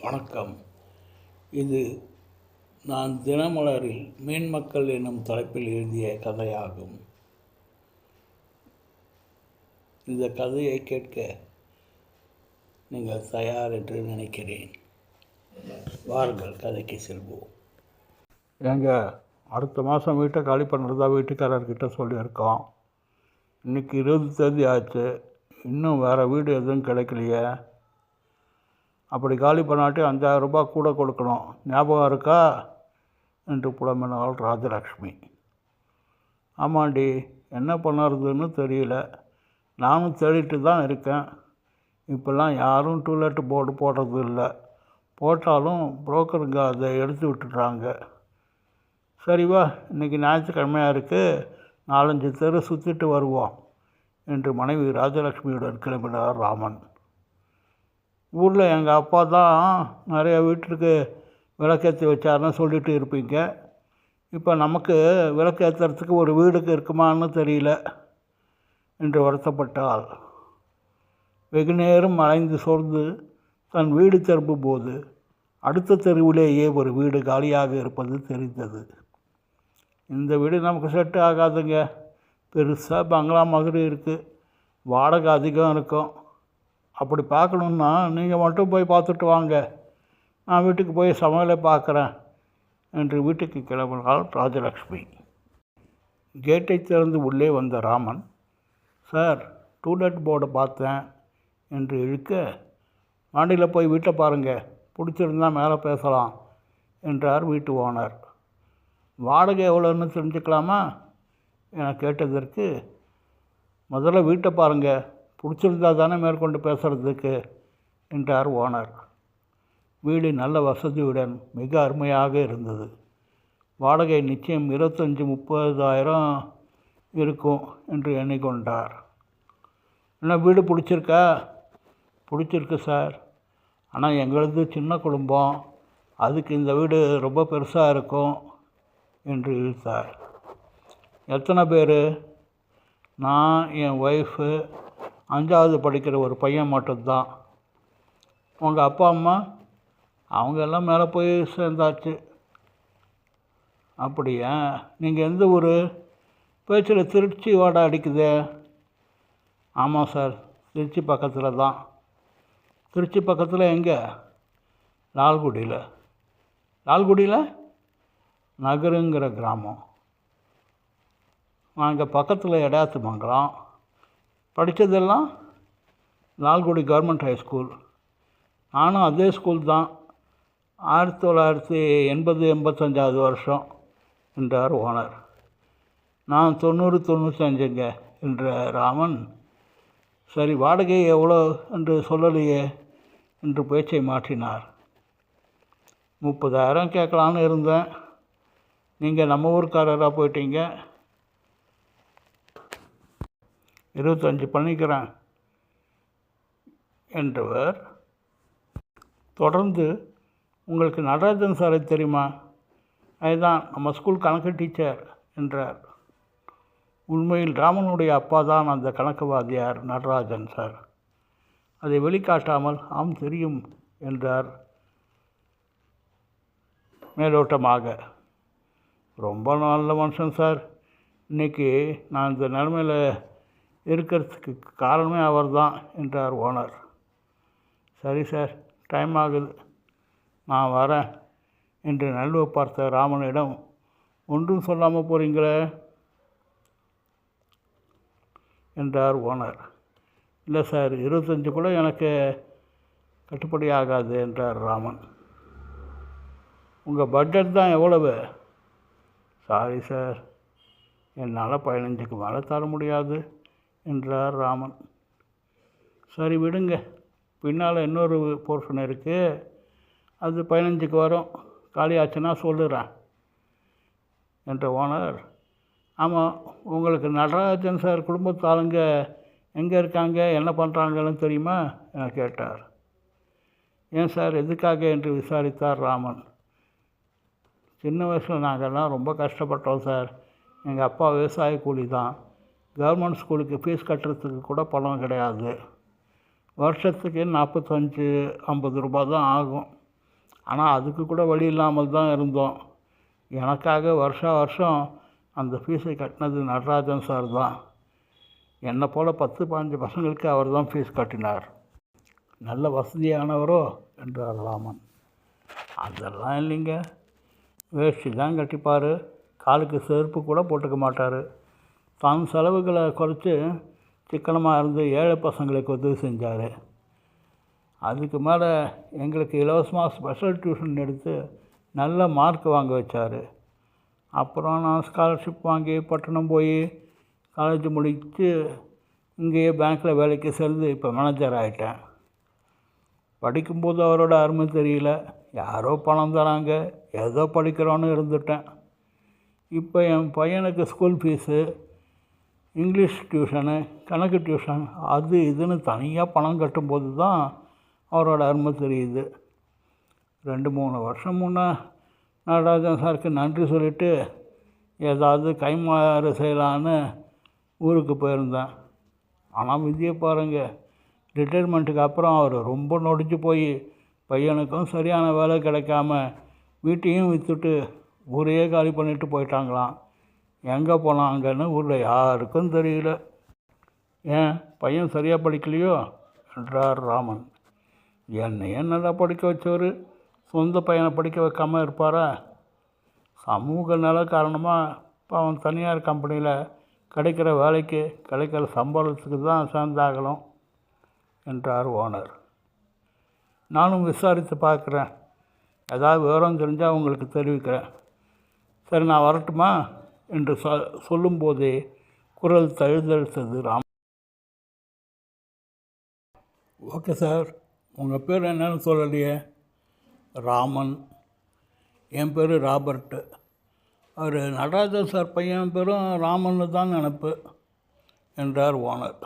வணக்கம். இது நான் தினமலரில் மீன்மக்கள் என்னும் தலைப்பில் எழுதிய கதையாகும். இந்த கதையை கேட்க நீங்கள் தயார் என்று நினைக்கிறேன். வாருங்கள், கதைக்கு செல்வோம். அடுத்த மாதம் வீட்டை காலி பண்ணுறதா வீட்டுக்காரர்கிட்ட சொல்லியிருக்கோம். இன்றைக்கி 20 தேதி ஆச்சு. இன்னும் வேறு வீடு எதுவும் கிடைக்கலையே. அப்படி காலி பண்ணாட்டி 5000 ரூபாய் கூட கொடுக்கணும். ஞாபகம் இருக்கா என்று புலம்பினாள் ராஜலக்ஷ்மி. ஆமாண்டி, என்ன பண்ணுறதுன்னு தெரியல. நானும் தேடிட்டு தான் இருக்கேன். இப்போல்லாம் யாரும் டூலெட் போர்டு போடுறது இல்லை. போட்டாலும் புரோக்கருங்க அதை எடுத்து விட்டுடுறாங்க. சரிவா, இன்றைக்கி ஞாயிற்றுக்கிழமையாக இருக்குது, 4-5 தெரு சுற்றிட்டு வருவோம் என்று மனைவி ராஜலக்ஷ்மியுடன் கிளம்பினார் ராமன். ஊரில் எங்கள் அப்பா தான் நிறைய வீட்டுக்கு விளக்கேற்றி வச்சாருன்னு சொல்லிட்டு இருப்பீங்க. இப்போ நமக்கு விளக்கேற்றுறதுக்கு ஒரு வீடுக்கு இருக்குமான்னு தெரியல என்று வருத்தப்பட்டாள். வெகு நேரம் அலைந்து சோர்ந்து தன் வீடு திரும்பும் போது அடுத்த தெருவிலேயே ஒரு வீடு காலியாக இருப்பது தெரிந்தது. இந்த வீடு நமக்கு செட்டு ஆகாதுங்க. பெருசாக பங்களா மாதிரி இருக்குது. வாடகை அதிகம் இருக்கும். அப்படி பார்க்கணுன்னா நீங்கள் மட்டும் போய் பார்த்துட்டு வாங்க. நான் வீட்டுக்கு போய் சமையலை பார்க்குறேன் என்று வீட்டுக்கு கிளம்பினாள் ராஜலக்ஷ்மி. கேட்டை திறந்து உள்ளே வந்த ராமன், சார், டூலெட் போர்டை பார்த்தேன் என்று இழுக்க, மாடியில் போய் வீட்டை பாருங்கள், பிடிச்சிருந்தா மேலே பேசலாம் என்றார் வீட்டு ஓனர். வாடகை எவ்வளோன்னு தெரிஞ்சுக்கலாமா என கேட்டதற்கு, முதல்ல வீட்டை பாருங்கள், பிடிச்சிருந்தா தானே மேற்கொண்டு பேசுகிறதுக்கு என்றார் ஓனர். வீடு நல்ல வசதியுடன் மிக அருமையாக இருந்தது. வாடகை நிச்சயம் 25-30,000 இருக்கும் என்று எண்ணிக்கொண்டார். என்ன, வீடு பிடிச்சிருக்கா? பிடிச்சிருக்கு சார். ஆனால் எங்களது சின்ன குடும்பம், அதுக்கு இந்த வீடு ரொம்ப பெருசாக இருக்கும் என்று இழுத்தார். எத்தனை பேர்? நான், என் ஒய்ஃபு, 5வது படிக்கிற ஒரு பையன் மட்டும்தான். உங்கள் அப்பா அம்மா? அவங்க எல்லாம் மேலே போய் சேர்ந்தாச்சு. அப்படியா? நீங்கள் எந்த ஊர்? பேச்சில் திருச்சி வாடை அடிக்குதே. ஆமாம் சார், திருச்சி பக்கத்தில் தான். திருச்சி பக்கத்தில் எங்கே? லால்குடியில். லால்குடியில் நகருங்கிற கிராமம். நாங்கள் பக்கத்தில் எடாத்து மங்கலம். படித்ததெல்லாம் லால்குடி கவர்மெண்ட் ஹைஸ்கூல். நானும் அதே ஸ்கூல் தான். 1980-85வது வருஷம் என்றார் ஓனர். நான் 90-95ங்க என்ற ராமன். சரி, வாடகை எவ்வளோ என்று சொல்லலையே என்று பேச்சை மாற்றினார். 30,000 கேட்கலான்னு இருந்தேன். நீங்கள் நம்ம ஊருக்காரராக போயிட்டீங்க. 25 பண்ணிக்கிறேன் என்றவர் தொடர்ந்து, உங்களுக்கு நடராஜன் சாரை தெரியுமா? அதுதான் நம்ம ஸ்கூல் கணக்கு டீச்சர் என்றார். உண்மையில் ராமனுடைய அப்பா தான் அந்த கணக்கு வாத்தியார் நடராஜன் சார். அதை வெளிக்காட்டாமல் ஆம் தெரியும் என்றார் மேலோட்டமாக. ரொம்ப நல்ல மனுஷன் சார். இன்றைக்கி நான் இந்த நிலைமையில் இருக்கிறதுக்கு காரணமே அவர் தான் என்றார் ஓனர். சரி சார், டைம் ஆகுது, நான் வரேன் என்று நழுவ பார்த்த ராமனிடம், ஒன்றும் சொல்லாமல் போகிறீங்களே என்றார் ஓனர். இல்லை சார், 25 கூட எனக்கு கட்டுப்படி ஆகாது என்றார் ராமன். உங்கள் பட்ஜெட் தான் எவ்வளவு? சாரி சார், என்னால் 15க்கு மேலே தர முடியாது என்றார் ராமன். சரி விடுங்க, பின்னால் இன்னொரு போர்ஷன் இருக்குது, அது 15க்கு வரும். காலி ஆச்சுன்னா சொல்லுறேன் என்ற ஓனர். ஆமாம், உங்களுக்கு நடராஜன் சார் குடும்பத்து ஆளுங்க எங்கே இருக்காங்க, என்ன பண்ணுறாங்கன்னு தெரியுமா என கேட்டார். ஏன் சார், எதுக்காக என்று விசாரித்தார் ராமன். சின்ன வயசில் நாங்கள்லாம் ரொம்ப கஷ்டப்பட்டோம் சார். எங்கள் அப்பா விவசாய கூலி தான். கவர்மெண்ட் ஸ்கூலுக்கு ஃபீஸ் கட்டுறதுக்கு கூட பணம் கிடையாது. வருஷத்துக்கு 45-50 ரூபா தான் ஆகும். ஆனால் அதுக்கு கூட வழி இல்லாமல் தான் இருந்தோம். எனக்காக வருஷம் அந்த ஃபீஸை கட்டினது நடராஜன் சார் தான். என்னை போல் 10-15 பசங்களுக்கு அவர் தான் ஃபீஸ் கட்டினார். நல்ல வசதியானவரோ என்றார் ராமன். அதெல்லாம் இல்லைங்க, வேஷ்டி தான் கட்டிப்பார், காலுக்கு செருப்பு கூட போட்டுக்க மாட்டார். தான் செலவுகளை குறைச்சி சிக்கனமாக இருந்து ஏழை பசங்களுக்கு உதவி செஞ்சார். அதுக்கு மேலே எங்களுக்கு இலவசமாக ஸ்பெஷல் டியூஷன் எடுத்து நல்ல மார்க் வாங்க வச்சார். அப்புறம் நான் ஸ்காலர்ஷிப் வாங்கி பட்டணம் போய் காலேஜ் முடித்து இங்கேயே பேங்க்கில் வேலைக்கு சேர்ந்து இப்போ மேனேஜர் ஆகிட்டேன். படிக்கும்போது அவரோட அருமை தெரியல, யாரோ பணம் தராங்க ஏதோ படிக்கிறோன்னு இருந்துட்டேன். இப்போ என் பையனுக்கு ஸ்கூல் ஃபீஸு, இங்கிலீஷ் டியூஷனு, கணக்கு டியூஷன், அது இதுன்னு தனியாக பணம் கட்டும்போது தான் அவரோட அருமை தெரியுது. 2-3 வருஷம் முன்னே நடராஜன் சாருக்கு நன்றி சொல்லிவிட்டு ஏதாவது கைமாறு செய்யலான்னு ஊருக்கு போயிருந்தேன். ஆனால் விதியை பாருங்கள், ரிட்டைர்மெண்ட்டுக்கு அப்புறம் அவர் ரொம்ப நொடிச்சு போய் பையனுக்கும் சரியான வேலை கிடைக்காம வீட்டையும் விற்றுட்டு ஊரையே காலி பண்ணிட்டு போயிட்டாங்களாம். எங்கே போனாங்கன்னு ஊரில் யாருக்கும் தெரியல. ஏன் பையன் சரியாக படிக்கலையோ என்றார் ராமன். என்னையே நல்லா படிக்க வச்சவர் சொந்த பையனை படிக்க வைக்காமல் இருப்பாரா? சமூக நல காரணமாக இப்போ அவன் தனியார் கம்பெனியில் கிடைக்கிற வேலைக்கு கிடைக்கிற சம்பளத்துக்கு தான் சேர்ந்தாகணும் என்றார் ஓனர். நானும் விசாரித்து பார்க்குறேன், ஏதாவது விவரம் தெரிஞ்சால் உங்களுக்கு தெரிவிக்கிறேன். சரி, நான் வரட்டுமா என்று சொல்லும்போதே குரல் தழுதழுத்தது ராமன். ஓகே சார், உங்கள் பேர் என்னன்னு சொல்லலையே? ராமன். என் பேர் ராபர்ட்டு. அவர் நடராஜன் சார் பையன் பேரும் ராமன்னு தான் நினப்பு என்றார் ஓனர்.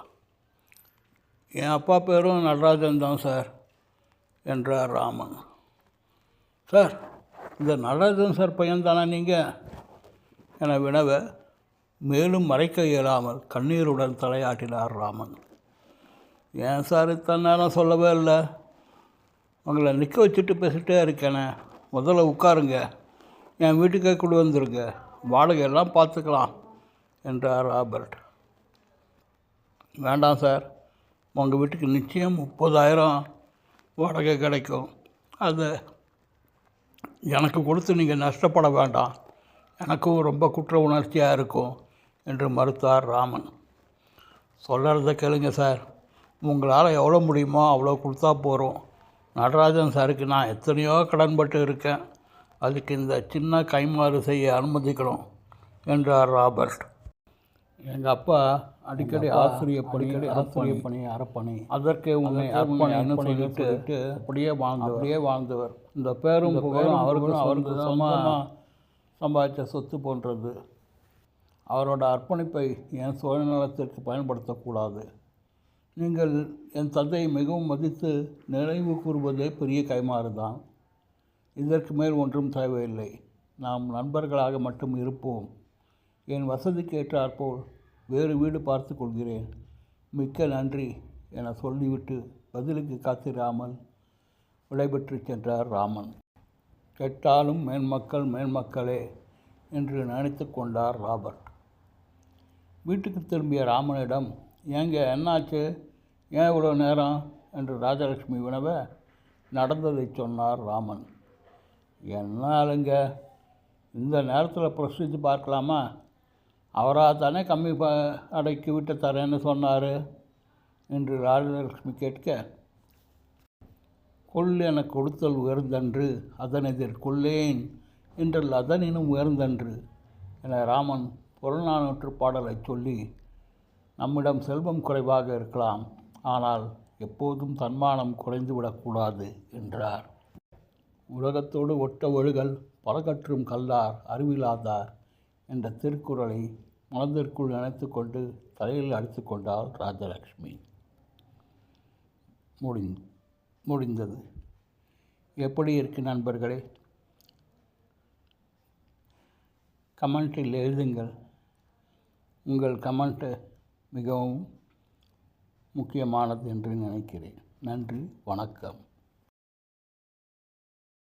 என் அப்பா பேரும் நடராஜன் தான் சார் என்றார் ராமன். சார், இந்த நடராஜன் சார் பையன் தானே நீங்கள் என வினவ மேலும் மறைக்க இயலாமல் கண்ணீருடன் தலையாட்டினார் ராமன். ஏன் சார் இத்தனை நேரம் சொல்லவே இல்லை? உங்களை நிற்க வச்சுட்டு பேசிகிட்டே இருக்கேனே, முதல்ல உட்காருங்க, என் வீட்டுக்கே கொண்டு வந்துருங்க, வாடகையெல்லாம் பார்த்துக்கலாம் என்றார் ராபர்ட். வேண்டாம் சார், உங்கள் வீட்டுக்கு நிச்சயம் 30,000 வாடகை கிடைக்கும். அதை எனக்கு கொடுத்து நீங்கள் நஷ்டப்பட வேண்டாம், எனக்கும் ரொம்ப குற்ற உணர்ச்சியாக இருக்கும் என்று மறுத்தார் ராமன். சொல்கிறத கேளுங்க சார், உங்களால் எவ்வளோ முடியுமோ அவ்வளோ கொடுத்தா போகிறோம். நடராஜன் சாருக்கு நான் எத்தனையோ கடன்பட்டு இருக்கேன், அதுக்கு இந்த சின்ன கைமாறு செய்ய அனுமதிக்கணும் என்றார் ராபர்ட். எங்கள் அப்பா அடிக்கடி ஆசிரியர் பணி அறப்பணி, அதற்கு உன்னை அர்ப்பணின்னு சொல்லிட்டு அப்படியே வாழ்ந்தவர். இந்த பேரும் புகழும் அவருக்கு சம்பாதிச்ச சொத்து போன்றது. அவரோட அர்ப்பணிப்பை என் சுயநலத்திற்கு பயன்படுத்தக்கூடாது. நீங்கள் என் தந்தையை மிகவும் மதித்து நினைவு கூறுவதே பெரிய கைமாறு தான். இதற்கு மேல் ஒன்றும் தேவையில்லை. நாம் நண்பர்களாக மட்டும் இருப்போம். என் வசதிக்கு ஏற்றாற்போல் வேறு வீடு பார்த்து கொள்கிறேன். மிக்க நன்றி என சொல்லிவிட்டு பதிலுக்கு காத்திராமல் விடைபெற்று சென்றார் ராமன். கெட்டாலும் மேன்மக்களே என்று நினைத்து கொண்டார் ராபர்ட். வீட்டுக்கு திரும்பிய ராமனிடம், ஏங்க என்னாச்சு, ஏன் இவ்வளோ நேரம் என்று ராஜலட்சுமி வினவ நடந்ததை சொன்னார் ராமன். என்ன ஆளுங்க, இந்த நேரத்தில் பிரசித்தி பார்க்கலாமா? அவராக தானே கம்மி அடைக்கு விட்டு தரேன்னு சொன்னார் என்று ராஜலட்சுமி கேட்க, கொள் என கொடுத்தல் உயர்ந்தன்று, அதனெதிர் கொள்ளேன் என்றல் அதனினும் உயர்ந்தன்று என ராமன் புறநானூற்று பாடலை சொல்லி, நம்மிடம் செல்வம் குறைவாக இருக்கலாம், ஆனால் எப்போதும் தன்மானம் குறைந்துவிடக்கூடாது என்றார். உலகத்தோடு ஒட்ட ஒழுகல் பலகற்றும் கல்லார் அறிவிலாதார் என்ற திருக்குறளை மனதிற்குள் நினைத்து கொண்டு தலையில் அடித்து கொண்டாள் ராஜலட்சுமி. முடிந்தது. எப்படி இருக்கு நண்பர்களே? கமெண்ட்டில் எழுதுங்கள். உங்கள் கமெண்ட்டு மிகவும் முக்கியமானது என்று நினைக்கிறேன். நன்றி, வணக்கம்.